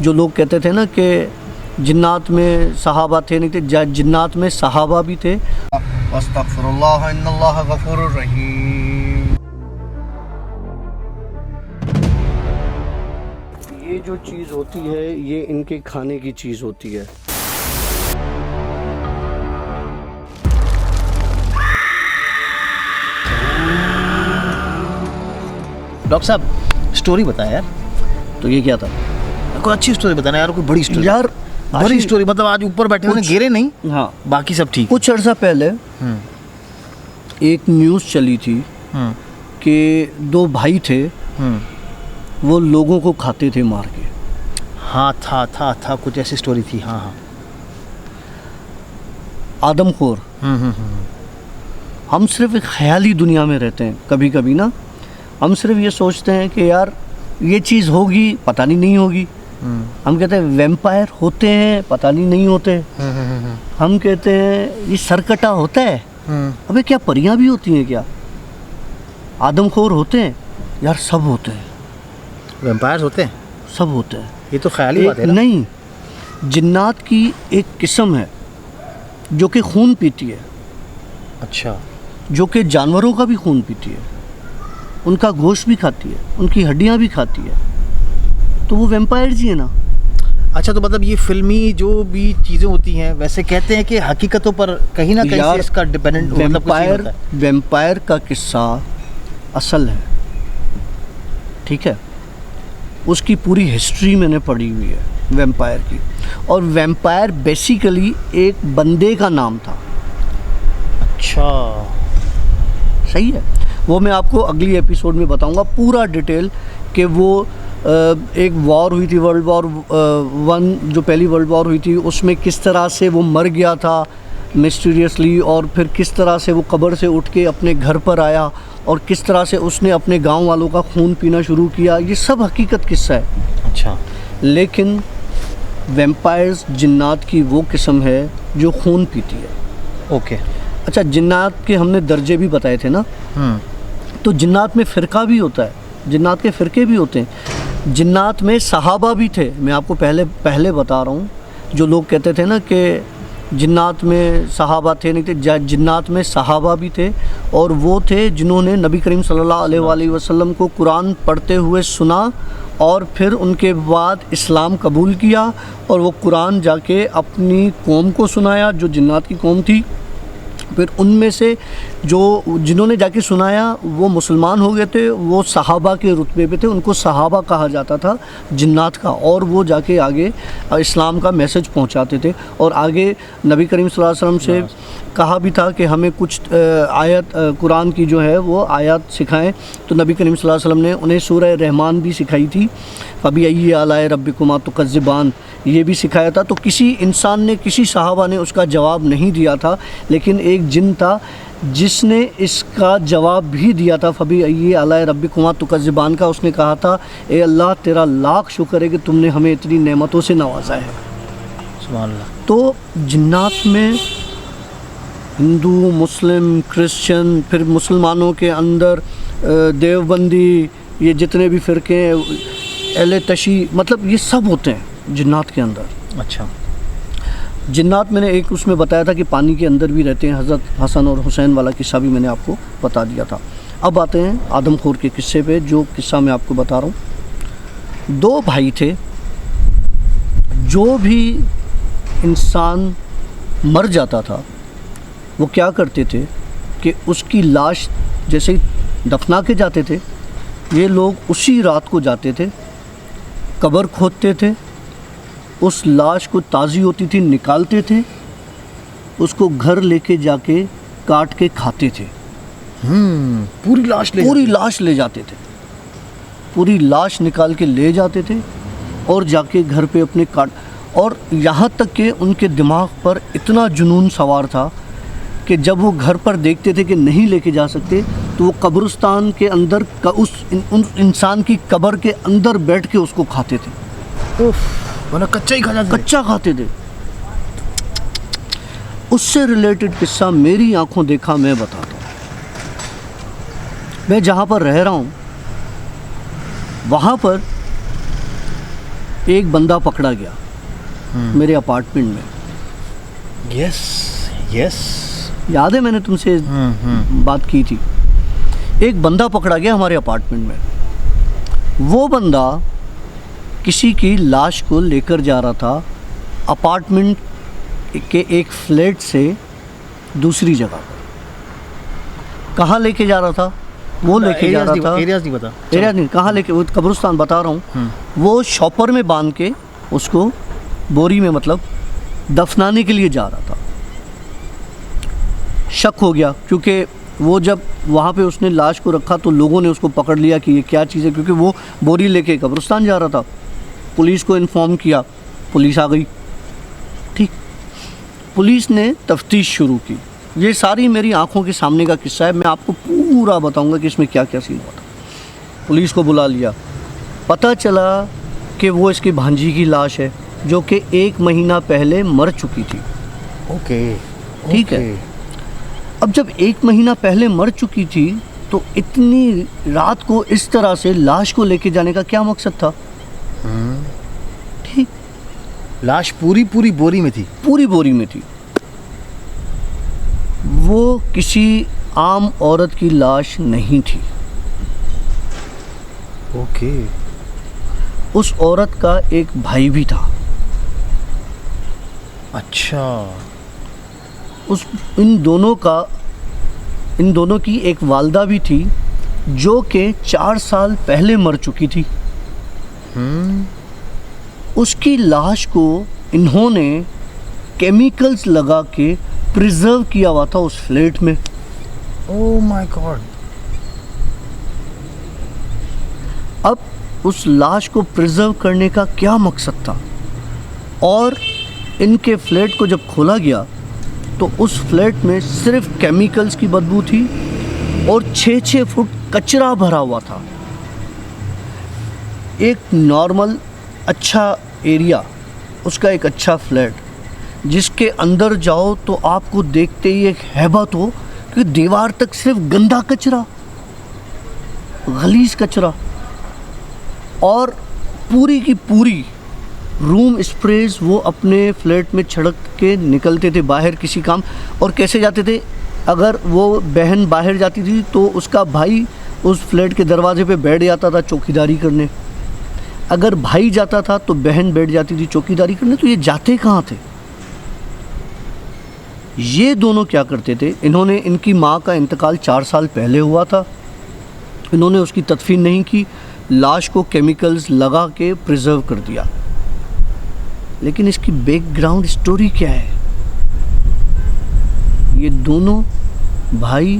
जो लोग कहते थे ना कि जिन्नात में सहाबा थे नहीं थे, जिन्नात में सहाबा भी थे। अस्तगफिरुल्लाह इन्नल्लाह गफूरुर रहीम। ये जो चीज़ होती है ये इनके खाने की चीज़ होती है। डॉक्टर साहब स्टोरी बताया यार। तो ये क्या था? कोई अच्छी स्टोरी बताना यार, कोई बड़ी स्टोरी यार। बड़ी स्टोरी मतलब आज ऊपर बैठे हुए गिरे नहीं। हाँ, बाकी सब ठीक। कुछ अर्सा पहले एक न्यूज़ चली थी कि दो भाई थे, वो लोगों को खाते थे मार के। हाँ था कुछ ऐसी स्टोरी थी। हाँ आदमखोर। हम सिर्फ एक ख्याली दुनिया में रहते हैं। कभी कभी ना हम सिर्फ ये सोचते हैं कि यार ये चीज़ होगी, पता नहीं होगी। हम कहते हैं वैम्पायर होते हैं, पता नहीं होते। हम कहते हैं ये सरकटा होता है। अबे क्या परियां भी होती हैं क्या? आदमखोर होते हैं यार, सब होते हैं। वैम्पायर्स होते हैं, सब होते हैं। ये तो ख्याली बात है ना? नहीं, जिन्नात की एक किस्म है जो कि खून पीती है। अच्छा। जो कि जानवरों का भी खून पीती है, उनका गोश्त भी खाती है, उनकी हड्डियां भी खाती है। तो वो वैम्पायर्स ही है ना। अच्छा, तो मतलब ये फिल्मी जो भी चीज़ें होती हैं वैसे कहते हैं कि हकीकतों पर कहीं ना कहीं से इसका डिपेंडेंट मतलब वैम्पायर का किस्सा असल है, ठीक है। उसकी पूरी हिस्ट्री मैंने पढ़ी हुई है वैम्पायर की। और वैम्पायर बेसिकली एक बंदे का नाम था। अच्छा, सही है। वो मैं आपको अगली एपिसोड में बताऊंगा पूरा डिटेल कि वो एक वॉर हुई थी, वर्ल्ड वॉर 1 जो पहली वर्ल्ड वॉर हुई थी, उसमें किस तरह से वो मर गया था मिस्टीरियसली, और फिर किस तरह से वो कब्र से उठ के अपने घर पर आया और किस तरह से उसने अपने गांव वालों का खून पीना शुरू किया। ये सब हकीकत किस्सा है। अच्छा। लेकिन वैम्पायर्स जिन्नात की वो किस्म है जो खून पीती है। ओके। अच्छा, जिन्नात के हमने दर्जे भी बताए थे ना। तो जिन्नात में फ़िरका भी होता है, जिन्नात के फ़िरके भी होते हैं। जिन्नात में सहाबा भी थे। मैं आपको पहले बता रहा हूँ। जो लोग कहते थे ना कि जिन्नात में सहाबा थे नहीं थे, जिन्नात में सहाबा भी थे। और वो थे जिन्होंने नबी करीम सल्लल्लाहु अलैहि वसल्लम को कुरान पढ़ते हुए सुना और फिर उनके बाद इस्लाम कबूल किया और वो कुरान जाके अपनी कौम को सुनाया जो जिन्नात की कौम थी। फिर उनमें से जिन्होंने जाके सुनाया वो मुसलमान हो गए थे, वो सहाबा के रुतबे पे थे, उनको सहाबा कहा जाता था जिन्नात का। और वो जाके आगे इस्लाम का मैसेज पहुंचाते थे और आगे नबी करीम सल्लल्लाहु अलैहि वसल्लम से कहा भी था कि हमें कुछ आयत कुरान की जो है वो आयत सिखाएं। तो नबी करीम सल्लल्लाहु अलैहि वसल्लम ने उन्हें सूरह रहमान भी सिखाई थी। फबीअय्यि आलाए रब्बिकुमा तुकज़्ज़िबान, ये भी सिखाया था। तो किसी इंसान ने, किसी सहाबा ने उसका जवाब नहीं दिया था, लेकिन एक जिन था जिसने इसका जवाब भी दिया था। फबीअय्यि आलाए रब्बिकुमा तुकज़्ज़िबान का उसने कहा था, ए अल्लाह तेरा लाख शुक्र है कि तुमने हमें इतनी नेमतों से नवाजा है। सुभान अल्लाह। तो जिन्नात में हिंदू, मुस्लिम, क्रिश्चियन, फिर मुसलमानों के अंदर देवबंदी, ये जितने भी फ़िरके हैं, अहले तशी, मतलब ये सब होते हैं जिन्नात के अंदर। अच्छा। जिन्नात मैंने एक उसमें बताया था कि पानी के अंदर भी रहते हैं। हज़रत हसन और हुसैन वाला किस्सा भी मैंने आपको बता दिया था। अब आते हैं आदमखोर के किस्से पे, जो किस्सा मैं आपको बता रहा हूँ। दो भाई थे। जो भी इंसान मर जाता था वो क्या करते थे कि उसकी लाश जैसे ही दफना के जाते थे, ये लोग उसी रात को जाते थे, कब्र खोदते थे, उस लाश को ताज़ी होती थी निकालते थे, उसको घर लेके जाके काट के खाते थे। पूरी लाश ले जाते थे। पूरी लाश निकाल के ले जाते थे और जाके घर पे अपने काट। और यहाँ तक कि उनके दिमाग पर इतना जुनून सवार था कि जब वो घर पर देखते थे कि नहीं लेके जा सकते, तो वो कब्रिस्तान के अंदर उस इंसान की कब्र के अंदर बैठ के उसको खाते थे। वरना कच्चा ही कच्चा खाते थे। उससे रिलेटेड किस्सा मेरी आंखों देखा मैं बताता हूँ। मैं जहाँ पर रह रहा हूँ वहाँ पर एक बंदा पकड़ा गया मेरे अपार्टमेंट में। यस यस, याद है मैंने तुमसे बात की थी। एक बंदा पकड़ा गया हमारे अपार्टमेंट में। वो बंदा किसी की लाश को लेकर जा रहा था अपार्टमेंट के एक फ्लैट से दूसरी जगह पर। कहाँ लेके जा रहा था वो? लेके जा रहा था, एरियाज नहीं पता, एरिया नहीं, कहाँ लेके, वो कब्रिस्तान बता रहा हूँ। वो शॉपर में बांध के उसको बोरी में मतलब दफनाने के लिए जा रहा था। शक हो गया क्योंकि वो जब वहाँ पे उसने लाश को रखा तो लोगों ने उसको पकड़ लिया कि ये क्या चीज़ है, क्योंकि वो बोरी लेके कब्रिस्तान जा रहा था। पुलिस को इन्फॉर्म किया, पुलिस आ गई। ठीक, पुलिस ने तफ्तीश शुरू की। ये सारी मेरी आंखों के सामने का किस्सा है, मैं आपको पूरा बताऊंगा कि इसमें क्या क्या सीन हुआ था। पुलिस को बुला लिया, पता चला कि वो इसकी भांजी की लाश है जो कि 1 महीना पहले मर चुकी थी। ओके, ठीक है। अब जब 1 महीना पहले मर चुकी थी तो इतनी रात को इस तरह से लाश को लेके जाने का क्या मकसद था? ठीक, लाश पूरी पूरी बोरी में थी, पूरी बोरी में थी। वो किसी आम औरत की लाश नहीं थी। ओके। उस औरत का एक भाई भी था। अच्छा। इन दोनों की एक वालदा भी थी जो कि 4 साल पहले मर चुकी थी। उसकी लाश को इन्होंने केमिकल्स लगा के प्रिजर्व किया हुआ था उस फ्लैट में। Oh my God. अब उस लाश को प्रिजर्व करने का क्या मकसद था? और इनके फ्लैट को जब खोला गया तो उस फ्लैट में सिर्फ केमिकल्स की बदबू थी और 6-6 फुट कचरा भरा हुआ था। एक नॉर्मल अच्छा एरिया, उसका एक अच्छा फ्लैट जिसके अंदर जाओ तो आपको देखते ही एक हैबत हो कि दीवार तक सिर्फ गंदा कचरा, गलीज कचरा, और पूरी की पूरी रूम स्प्रेज वो अपने फ्लैट में छिड़क के निकलते थे बाहर किसी काम। और कैसे जाते थे? अगर वो बहन बाहर जाती थी तो उसका भाई उस फ्लैट के दरवाजे पे बैठ जाता था चौकीदारी करने। अगर भाई जाता था तो बहन बैठ जाती थी चौकीदारी करने। तो ये जाते कहाँ थे? ये दोनों क्या करते थे? इन्होंने, इनकी माँ का इंतकाल 4 साल पहले हुआ था। इन्होंने उसकी तदफीन नहीं की, लाश को केमिकल्स लगा के प्रिजर्व कर दिया। लेकिन इसकी बैकग्राउंड स्टोरी क्या है? ये दोनों भाई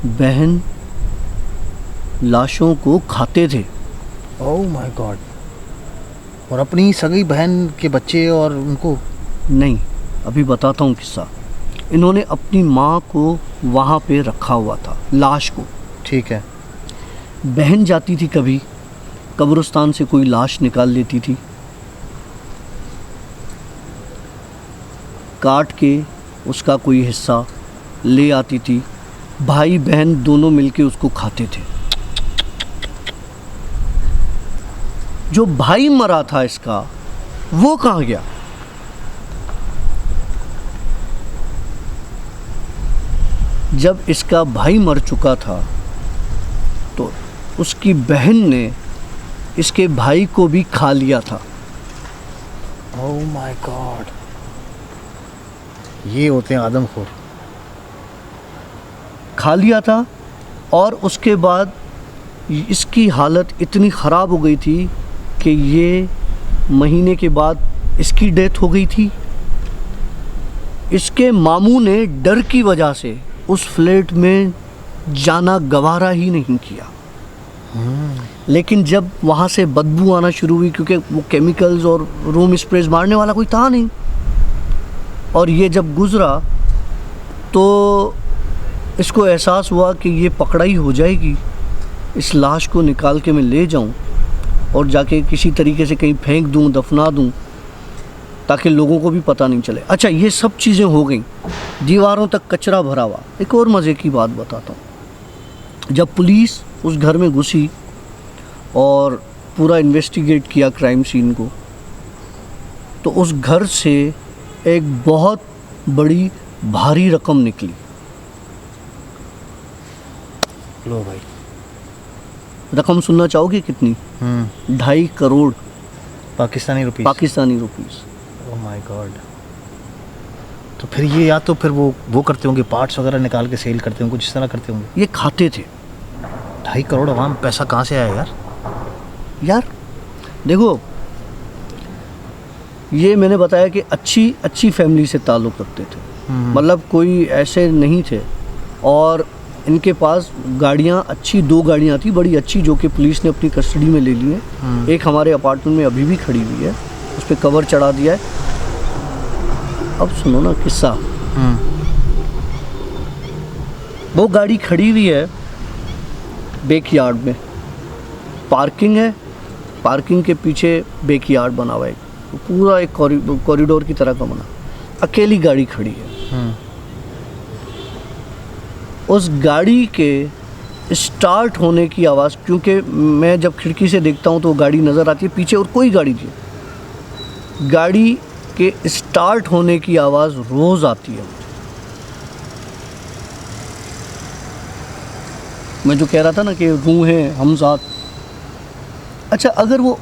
बहन लाशों को खाते थे। Oh my God. और अपनी सगी बहन के बच्चे और उनको? नहीं, अभी बताता हूँ किस्सा। इन्होंने अपनी माँ को वहाँ पे रखा हुआ था, लाश को। ठीक है। बहन जाती थी कभी कब्रिस्तान से, कोई लाश निकाल लेती थी, काट के उसका कोई हिस्सा ले आती थी। भाई बहन दोनों मिलके उसको खाते थे। जो भाई मरा था इसका, वो कहाँ गया? जब इसका भाई मर चुका था तो उसकी बहन ने इसके भाई को भी खा लिया था। Oh my God. ये होते हैं आदमखोर। खा लिया था। और उसके बाद इसकी हालत इतनी ख़राब हो गई थी कि ये महीने के बाद इसकी डेथ हो गई थी। इसके मामू ने डर की वजह से उस फ्लैट में जाना गवारा ही नहीं किया। लेकिन जब वहाँ से बदबू आना शुरू हुई, क्योंकि वो केमिकल्स और रूम स्प्रेज मारने वाला कोई था नहीं, और ये जब गुज़रा तो इसको एहसास हुआ कि ये पकड़ाई हो जाएगी, इस लाश को निकाल के मैं ले जाऊं और जाके किसी तरीके से कहीं फेंक दूं, दफना दूं, ताकि लोगों को भी पता नहीं चले। अच्छा, ये सब चीज़ें हो गई, दीवारों तक कचरा भरा हुआ। एक और मज़े की बात बताता हूँ। जब पुलिस उस घर में घुसी और पूरा इन्वेस्टिगेट किया क्राइम सीन को, तो उस घर से एक बहुत बड़ी भारी रकम निकली। लो भाई, रकम सुनना चाहोगे कितनी? 2.5 crore Pakistani rupees. Pakistani rupees. Oh my God. तो फिर ये या तो फिर वो करते होंगे, पार्ट्स वगैरह निकाल के सेल करते होंगे, कुछ इस तरह करते होंगे। ये खाते थे। 2.5 करोड़ अवाम, पैसा कहाँ से आया यार? यार देखो, ये मैंने बताया कि अच्छी फैमिली से ताल्लुक़ रखते थे, मतलब कोई ऐसे नहीं थे। और इनके पास गाड़ियाँ अच्छी, 2 गाड़ियाँ थी बड़ी अच्छी, जो कि पुलिस ने अपनी कस्टडी में ले ली हैं। एक हमारे अपार्टमेंट में अभी भी खड़ी हुई है, उस पर कवर चढ़ा दिया है। अब सुनो ना किस्सा। वो गाड़ी खड़ी हुई है बैक यार्ड में, पार्किंग है, पार्किंग के पीछे बैक यार्ड बना हुआ है, पूरा एक कॉरिडोर की तरह का बना, अकेली गाड़ी खड़ी है। उस गाड़ी के स्टार्ट होने की आवाज़, क्योंकि मैं जब खिड़की से देखता हूँ तो गाड़ी नज़र आती है पीछे और कोई गाड़ी नहीं, गाड़ी के स्टार्ट होने की आवाज़ रोज़ आती है। मैं जो कह रहा था ना कि रूह हैं हमज़ात, अच्छा अगर वो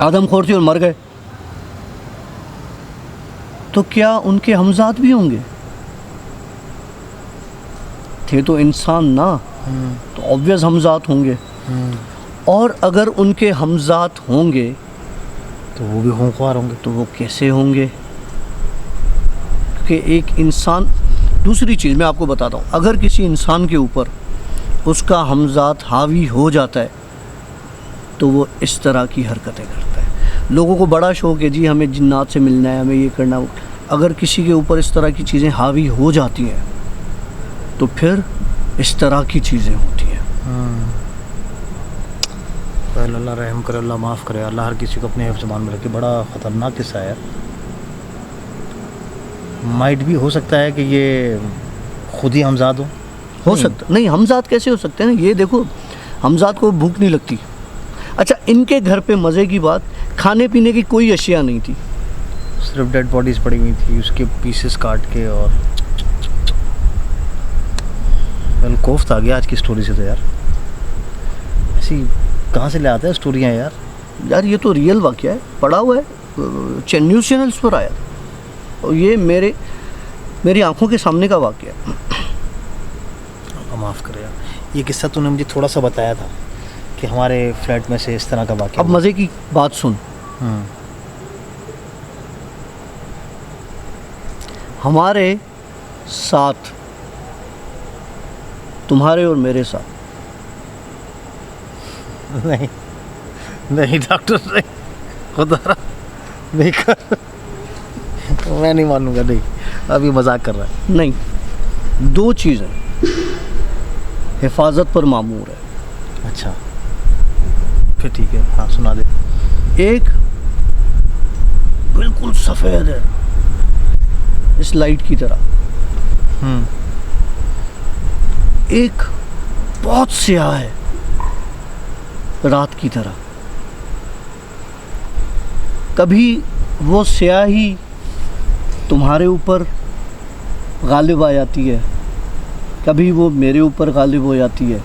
आदमखोर थे और मर गए तो क्या उनके हमज़ात भी होंगे? थे तो इंसान ना, तो ऑब्वियस हमज़ात होंगे। और अगर उनके हमज़ात होंगे तो वो भी होंख्वार होंगे। तो वो कैसे होंगे? क्योंकि एक इंसान, दूसरी चीज़ मैं आपको बताता हूँ, अगर किसी इंसान के ऊपर उसका हमज़ात हावी हो जाता है तो वो इस तरह की हरकतें करता है। लोगों को बड़ा शौक़ है जी, हमें जिन्नात से मिलना है, हमें ये करना है। अगर किसी के ऊपर इस तरह की चीज़ें हावी हो जाती हैं तो फिर इस तरह की चीज़ें होती हैं। अल्लाह रहम करे, अल्लाह माफ़ करे, अल्लाह हर किसी को अपने हिफ्ज़ मान में रखे। बड़ा ख़तरनाक किस्सा है। माइट भी हो सकता है कि ये खुद ही हमज़ाद हो सकता नहीं, हमज़ाद कैसे हो सकते हैं? ये देखो, हमज़ाद को भूख नहीं लगती। अच्छा, इनके घर पे मज़े की बात, खाने पीने की कोई अशिया नहीं थी, सिर्फ डेड बॉडीज़ पड़ी हुई थी, उसके पीसेस काट के। और वेल कोफ्त आ गया आज की स्टोरी से तो यार। ऐसी कहाँ से ले आता है स्टोरियाँ यार? यार ये तो रियल वाक़या है, पड़ा हुआ है, न्यूज़ चैनल्स पर आया था, और ये मेरी आंखों के सामने का वाक़या है। माफ़ करे यार, ये किस्सा तूने मुझे थोड़ा सा बताया था कि हमारे फ्लैट में से इस तरह का वाक़या। अब मज़े की बात सुन, हमारे साथ, तुम्हारे और मेरे साथ नहीं डॉक्टर, नहीं, खुदा नहीं कर, मैं नहीं मानूंगा। नहीं, अभी मजाक कर रहा है। नहीं, 2 चीज़ें हिफाजत पर मामूर है। अच्छा फिर ठीक है, हाँ सुना दे। एक बिल्कुल सफ़ेद है, इस लाइट की तरह। एक बहुत स्याह है, रात की तरह। कभी वो स्याही तुम्हारे ऊपर गालिब आ जाती है, कभी वो मेरे ऊपर गालिब हो जाती है।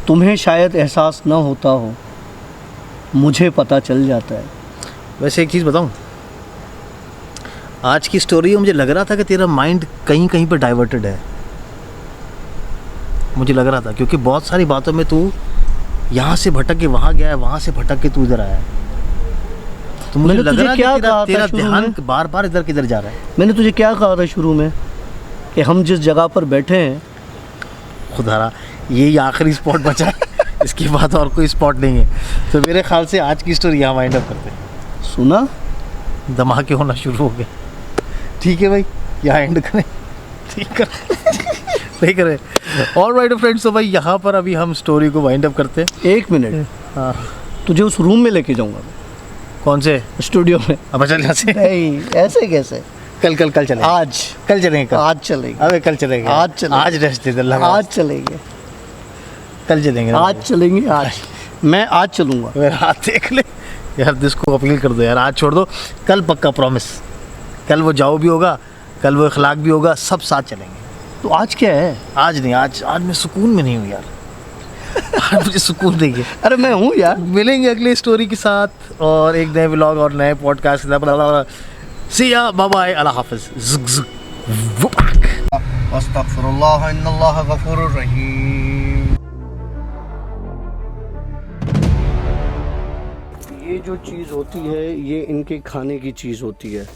तुम्हें शायद एहसास ना होता हो, मुझे पता चल जाता है। वैसे एक चीज़ बताऊं, आज की स्टोरी में मुझे लग रहा था कि तेरा माइंड कहीं कहीं पर डाइवर्टेड है। मुझे लग रहा था, क्योंकि बहुत सारी बातों में तू यहाँ से भटक के वहाँ गया है, वहाँ से भटक के तू इधर आया है। तो मुझे लग रहा है कि तेरा ध्यान बार बार इधर किधर जा रहा है। मैंने तुझे क्या कहा था शुरू में कि हम जिस जगह पर बैठे हैं, खुदारा यही आखिरी स्पॉट बचा है, इसके बाद और कोई स्पॉट नहीं है। तो मेरे ख्याल से आज की स्टोरी यहाँ वाइंड अप करते हैं। सुना, धमाके होना शुरू हो गए। ठीक है भाई, यहाँ एंड करें? ठीक है, नहीं करें? ऑलराइट फ्रेंड्स, तो भाई यहाँ पर अभी हम स्टोरी को वाइंड अप करते हैं। 1 मिनट, हाँ तुझे उस रूम में लेके जाऊँगा। कौन से? स्टूडियो में। अब चल यहाँ से। नहीं, ऐसे कैसे? कल चलेंगे। आज चलेंगे। आज चलेंगे। अबे कल चलेंगे। आज रेस्ट दे दे। आज चलेंगे। कल चलेंगे। आज चलेंगे। आज मैं आज चलूँगा। मेरा हाथ देख ले, यार जिसको अपील कर दो यार, आज छोड़ दो, कल पक्का प्रॉमिस, कल वो जाओ भी होगा, कल वो इखलाक भी होगा, सब साथ चलेंगे। तो आज क्या है? आज नहीं, आज मैं सुकून में नहीं हूँ यार। आज मुझे सुकून देंगे। अरे मैं हूँ यार। मिलेंगे अगले स्टोरी के साथ और एक नए व्लॉग और नए पॉडकास्ट के साथ। सी या, बाय बाय, अल्लाह हाफिज़। अस्तगफिरुल्लाह इन्नल्लाह गफूरुर रहीम। ये जो चीज़ होती है ये इनके खाने की चीज़ होती है।